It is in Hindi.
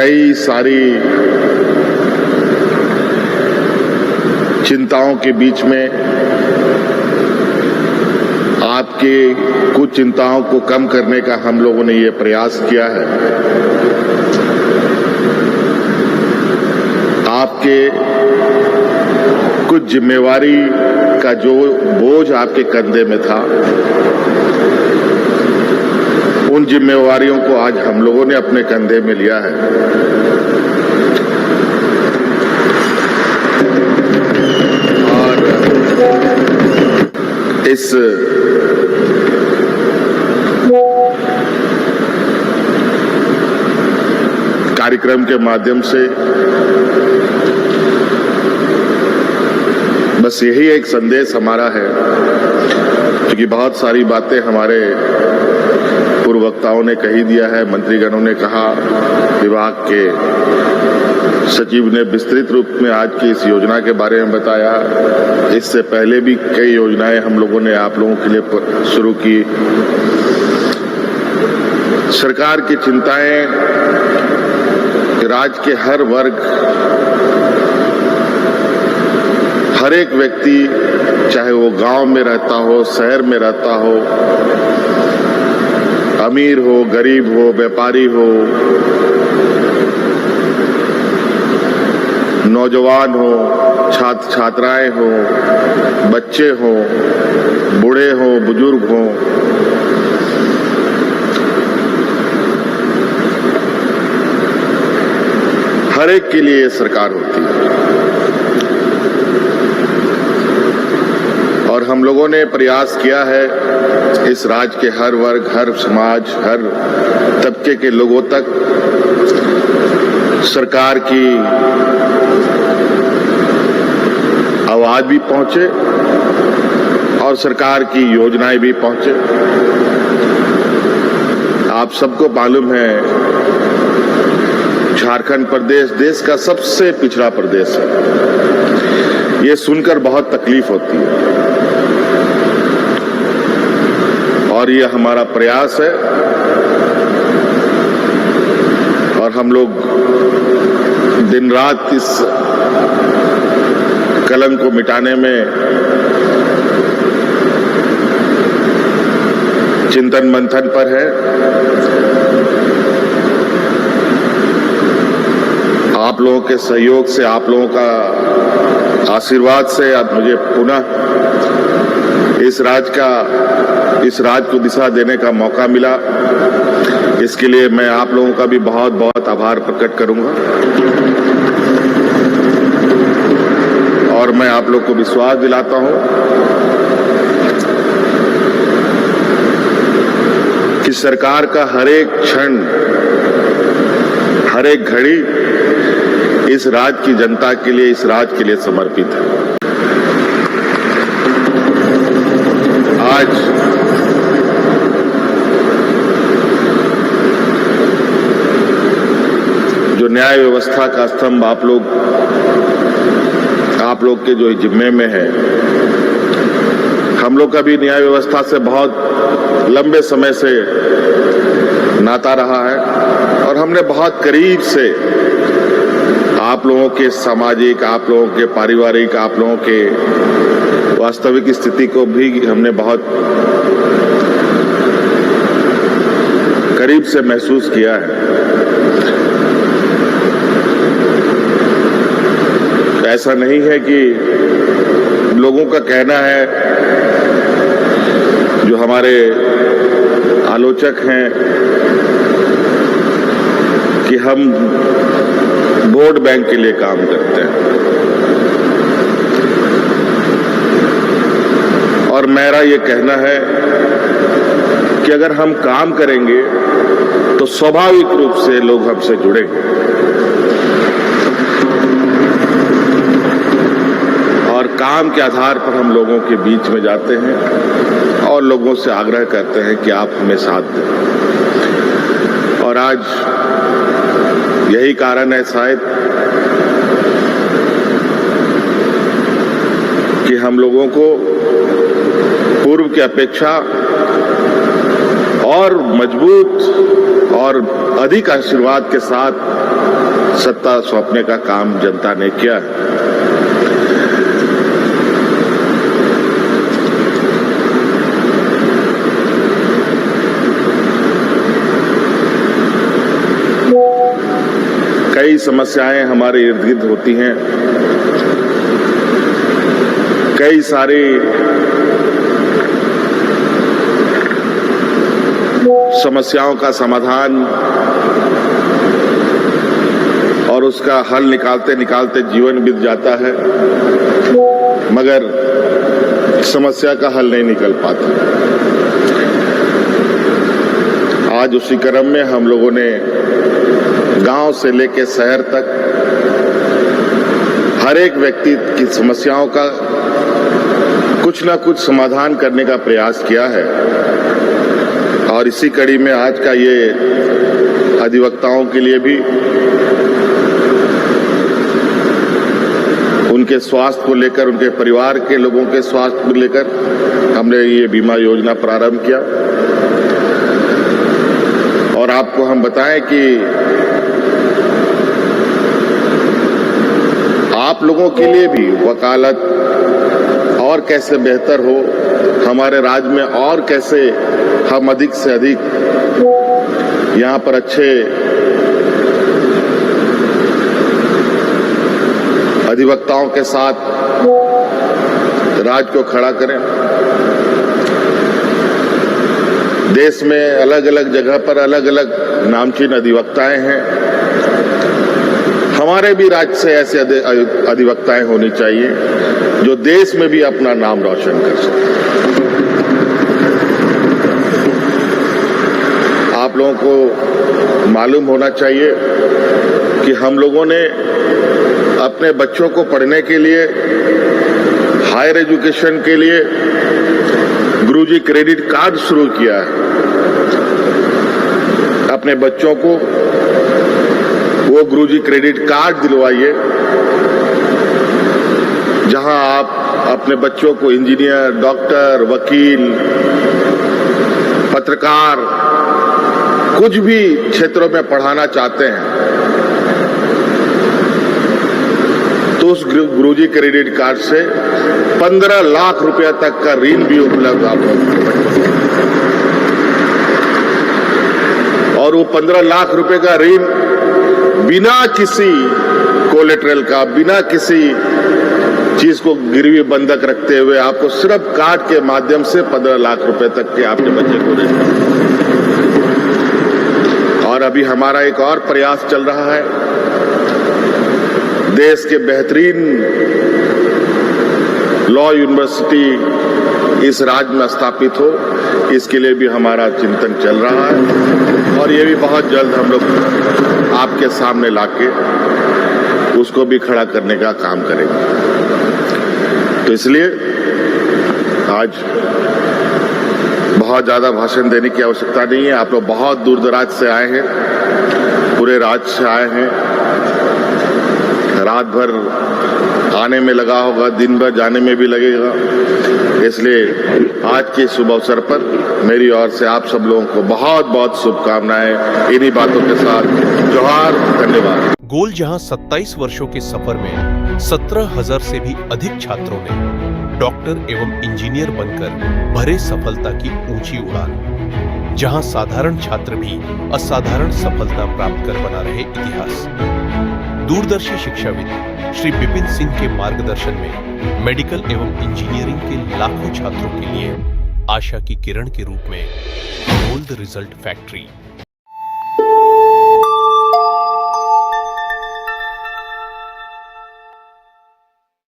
कई सारी चिंताओं के बीच में आपकी कुछ चिंताओं को कम करने का हम लोगों ने ये प्रयास किया है। आपके कुछ जिम्मेवारी का जो बोझ आपके कंधे में था, उन जिम्मेवारियों को आज हम लोगों ने अपने कंधे में लिया है। और इस कार्यक्रम के माध्यम से बस यही एक संदेश हमारा है, क्योंकि बहुत सारी बातें हमारे पूर्व वक्ताओं ने कही दिया है, मंत्रीगणों ने कहा, विभाग के सचिव ने विस्तृत रूप में आज की इस योजना के बारे में बताया। इससे पहले भी कई योजनाएं हम लोगों ने आप लोगों के लिए शुरू की। सरकार की चिंताएं राज्य के हर वर्ग, हर एक व्यक्ति, चाहे वो गांव में रहता हो, शहर में रहता हो, अमीर हो, गरीब हो, व्यापारी हो, नौजवान हो, छात्र छात्राएं हो, बच्चे हो, बूढ़े हो, बुजुर्ग हो, हर एक के लिए ये सरकार होती है। और हम लोगों ने प्रयास किया है इस राज्य के हर वर्ग, हर समाज, हर तबके के लोगों तक सरकार की आवाज भी पहुंचे और सरकार की योजनाएं भी पहुंचे। आप सबको मालूम है, झारखंड प्रदेश देश का सबसे पिछड़ा प्रदेश है। ये सुनकर बहुत तकलीफ होती है और ये हमारा प्रयास है और हम लोग दिन रात इस कलंक को मिटाने में चिंतन मंथन पर है। आप लोगों के सहयोग से, आप लोगों का आशीर्वाद से आज मुझे पुनः इस राज्य को दिशा देने का मौका मिला। इसके लिए मैं आप लोगों का भी बहुत बहुत आभार प्रकट करूंगा और मैं आप लोग को विश्वास दिलाता हूं कि सरकार का हर एक क्षण, हर एक घड़ी इस राज्य की जनता के लिए, इस राज्य के लिए समर्पित है। आज जो न्याय व्यवस्था का स्तंभ आप लोग के जो जिम्मे में है, हम लोग का भी न्याय व्यवस्था से बहुत लंबे समय से नाता रहा है और हमने बहुत करीब से आप लोगों के सामाजिक, आप लोगों के पारिवारिक, आप लोगों के वास्तविक स्थिति को भी हमने बहुत करीब से महसूस किया है। ऐसा नहीं है कि लोगों का कहना है, जो हमारे आलोचक हैं, कि हम वोट बैंक के लिए काम करते हैं। और मेरा ये कहना है कि अगर हम काम करेंगे तो स्वाभाविक रूप से लोग हमसे जुड़ेंगे और काम के आधार पर हम लोगों के बीच में जाते हैं और लोगों से आग्रह करते हैं कि आप हमें साथ दें। और आज यही कारण है शायद कि हम लोगों को पूर्व की अपेक्षा और मजबूत और अधिक आशीर्वाद के साथ सत्ता सौंपने का काम जनता ने किया है। कई समस्याएं हमारे इर्द गिर्द होती हैं, कई सारी समस्याओं का समाधान और उसका हल निकालते निकालते जीवन बीत जाता है, मगर समस्या का हल नहीं निकल पाता। आज उसी क्रम में हम लोगों ने गांव से लेकर शहर तक हर एक व्यक्ति की समस्याओं का कुछ न कुछ समाधान करने का प्रयास किया है। और इसी कड़ी में आज का ये अधिवक्ताओं के लिए भी उनके स्वास्थ्य को लेकर, उनके परिवार के लोगों के स्वास्थ्य को लेकर हमने ये बीमा योजना प्रारंभ किया। और आपको हम बताएं कि आप लोगों के लिए भी वकालत और कैसे बेहतर हो, हमारे राज्य में और कैसे हम अधिक से अधिक यहाँ पर अच्छे अधिवक्ताओं के साथ राज्य को खड़ा करें। देश में अलग अलग जगह पर अलग अलग नामचीन अधिवक्ताएं हैं। हमारे भी राज्य से ऐसे अधिवक्ताएं होनी चाहिए जो देश में भी अपना नाम रोशन कर सके। आप लोगों को मालूम होना चाहिए कि हम लोगों ने अपने बच्चों को पढ़ने के लिए, हायर एजुकेशन के लिए गुरुजी क्रेडिट कार्ड शुरू किया है। अपने बच्चों को वो गुरुजी क्रेडिट कार्ड दिलवाइए, जहां आप अपने बच्चों को इंजीनियर, डॉक्टर, वकील, पत्रकार, कुछ भी क्षेत्रों में पढ़ाना चाहते हैं तो उस गुरुजी क्रेडिट कार्ड से 15 लाख रुपए तक का ऋण भी उपलब्ध आप और वो 15 लाख रुपए का ऋण बिना किसी कोलेटरल का, बिना किसी चीज को गिरवी बंधक रखते हुए आपको सिर्फ कार्ड के माध्यम से 15 लाख रुपए तक के आपके बच्चे को देंगे। और अभी हमारा एक और प्रयास चल रहा है, देश के बेहतरीन लॉ यूनिवर्सिटी इस राज्य में स्थापित हो, इसके लिए भी हमारा चिंतन चल रहा है। और ये भी बहुत जल्द हम लोग आपके सामने लाके उसको भी खड़ा करने का काम करेंगे। तो इसलिए आज बहुत ज्यादा भाषण देने की आवश्यकता नहीं है। आप लोग बहुत दूर दराज से आए हैं, पूरे राज्य से आए हैं, रात भर आने में लगा होगा, दिन भर जाने में भी लगेगा। इसलिए आज के शुभ अवसर पर मेरी ओर से आप सब लोगों को बहुत बहुत शुभकामनाएं। इन्हीं बातों के साथ जोहार, धन्यवाद। गोल जहां 27 वर्षों के सफर में 17,000 से भी अधिक छात्रों ने डॉक्टर एवं इंजीनियर बनकर भरे सफलता की ऊंची उड़ान, जहां साधारण छात्र भी असाधारण सफलता प्राप्त कर बना रहे इतिहास। दूरदर्शी शिक्षाविद श्री विपिन सिंह के मार्गदर्शन में मेडिकल एवं इंजीनियरिंग के लाखों छात्रों के लिए आशा की किरण के रूप में गोल्ड रिजल्ट फैक्ट्री